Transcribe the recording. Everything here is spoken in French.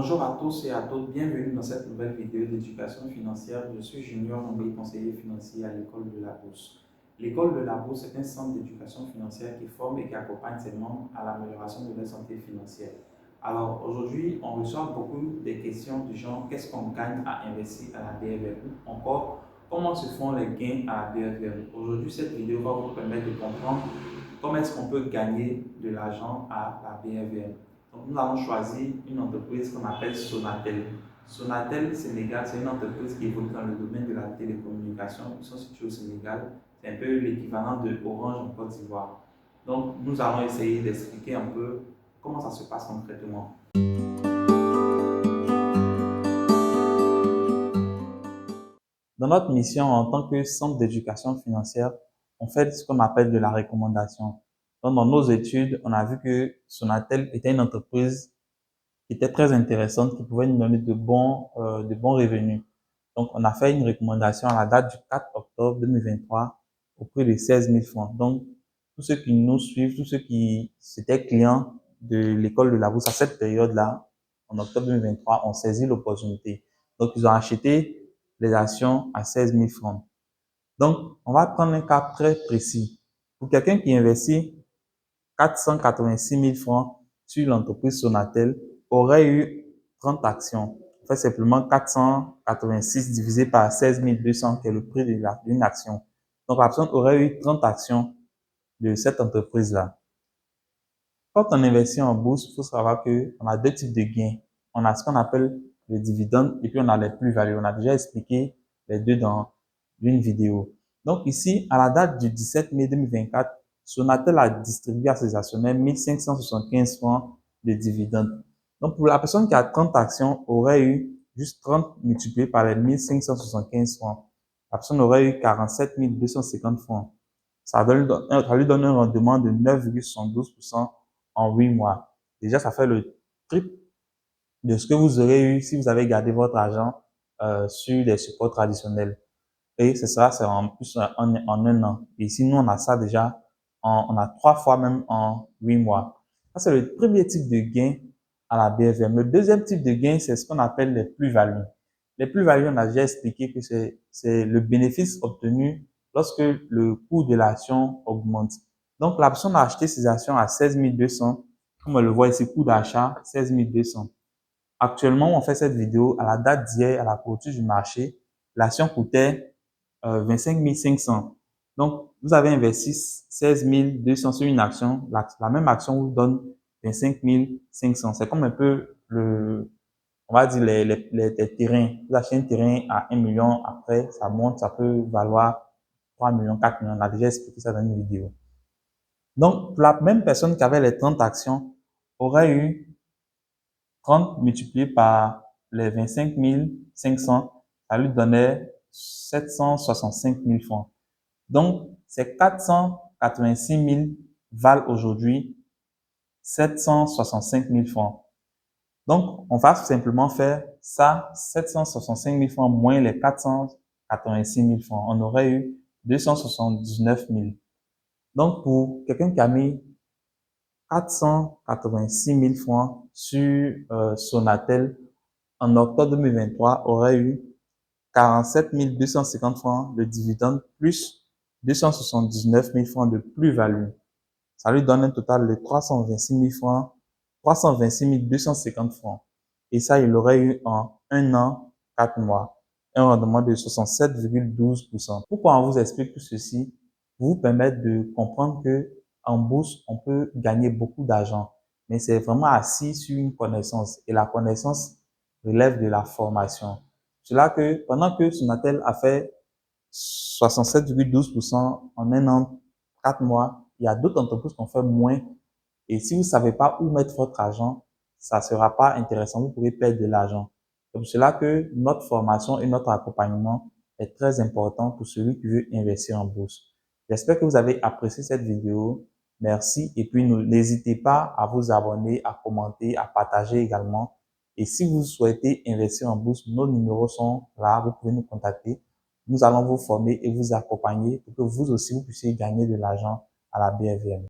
Bonjour à tous et à toutes, bienvenue dans cette nouvelle vidéo d'éducation financière. Je suis Junior Ambé, conseiller financier à l'école de la Bourse. L'école de la Bourse est un centre d'éducation financière qui forme et qui accompagne ses membres à l'amélioration de leur santé financière. Alors aujourd'hui, on reçoit beaucoup de questions du genre qu'est-ce qu'on gagne à investir à la BFM ou encore comment se font les gains à la BFM. Aujourd'hui, cette vidéo va vous permettre de comprendre comment est-ce qu'on peut gagner de l'argent à la BFM. Donc, nous avons choisi une entreprise qu'on appelle Sonatel. Sonatel Sénégal, c'est une entreprise qui évolue dans le domaine de la télécommunication. Ils sont situés au Sénégal. C'est un peu l'équivalent de Orange en Côte d'Ivoire. Donc, nous allons essayer d'expliquer un peu comment ça se passe concrètement. Dans notre mission en tant que centre d'éducation financière, on fait ce qu'on appelle de la recommandation. Donc, dans nos études, on a vu que Sonatel était une entreprise qui était très intéressante, qui pouvait nous donner de bons revenus. Donc, on a fait une recommandation à la date du 4 octobre 2023 au prix de 16 000 francs. Donc, tous ceux qui nous suivent, tous ceux qui étaient clients de l'école de la Bourse à cette période-là, en octobre 2023, ont saisi l'opportunité. Donc, ils ont acheté les actions à 16 000 francs. Donc, on va prendre un cas très précis. Pour quelqu'un qui investit 486 000 francs sur l'entreprise Sonatel, aurait eu 30 actions. En fait, simplement 486 divisé par 16 200, qui est le prix d'une action. Donc, la personne aurait eu 30 actions de cette entreprise-là. Quand on investit en bourse, il faut savoir qu'on a deux types de gains. On a ce qu'on appelle le dividende et puis on a les plus-values. On a déjà expliqué les deux dans une vidéo. Donc ici, à la date du 17 mai 2024, Sonatel a distribué à ses actionnaires 1575 francs de dividendes. Donc pour la personne qui a 30 actions, aurait eu juste 30 multiplié par les 1575 francs. La personne aurait eu 47 250 francs. Ça lui donne un rendement de 9,72% en 8 mois. Déjà, ça fait le triple de ce que vous aurez eu si vous avez gardé votre argent sur des supports traditionnels. Et c'est ça, c'est en plus en un an. Et ici, nous, on a ça déjà, on a 3 fois même en 8 mois. Ça, c'est le premier type de gain à la BFM. Le deuxième type de gain, c'est ce qu'on appelle les plus-values. Les plus-values, on a déjà expliqué que c'est le bénéfice obtenu lorsque le cours de l'action augmente. Donc, la personne a acheté ses actions à 16 200. Comme on le voit ici, coût d'achat 16 200. Actuellement, on fait cette vidéo à la date d'hier, à la clôture du marché. L'action coûtait 25 500. Donc, vous avez investi 16 200 sur une action. La même action vous donne 25 500. C'est comme un peu on va dire les terrains. Vous achetez un terrain à 1 million, après, ça monte, ça peut valoir 3 millions, 4 millions. On a déjà expliqué ça dans une vidéo. Donc, la même personne qui avait les 30 actions aurait eu 30 multiplié par les 25 500, ça lui donnait 765 000 francs. Donc, ces 486 000 valent aujourd'hui 765 000 francs. Donc, on va simplement faire ça, 765 000 francs moins les 486 000 francs. On aurait eu 279 000. Donc, pour quelqu'un qui a mis 486 000 francs sur Sonatel en octobre 2023, aurait eu 47 250 francs de dividendes plus 279 000 francs de plus-value. Ça lui donne un total de 326 000 francs, 326 250 francs. Et ça, il aurait eu en 1 an, 4 mois, un rendement de 67,12%. Pourquoi on vous explique tout ceci? Pour vous permettre de comprendre que en bourse, on peut gagner beaucoup d'argent, mais c'est vraiment assis sur une connaissance. Et la connaissance relève de la formation. C'est là que, pendant que Sonatel a fait 67,12% en 1 an, 4 mois, il y a d'autres entreprises qui ont fait moins. Et si vous ne savez pas où mettre votre argent, ça ne sera pas intéressant. Vous pouvez perdre de l'argent. C'est pour cela que notre formation et notre accompagnement est très important pour celui qui veut investir en bourse. J'espère que vous avez apprécié cette vidéo. Merci. Et puis, n'hésitez pas à vous abonner, à commenter, à partager également. Et si vous souhaitez investir en bourse, nos numéros sont là. Vous pouvez nous contacter. Nous allons vous former et vous accompagner pour que vous aussi, vous puissiez gagner de l'argent à la BFM.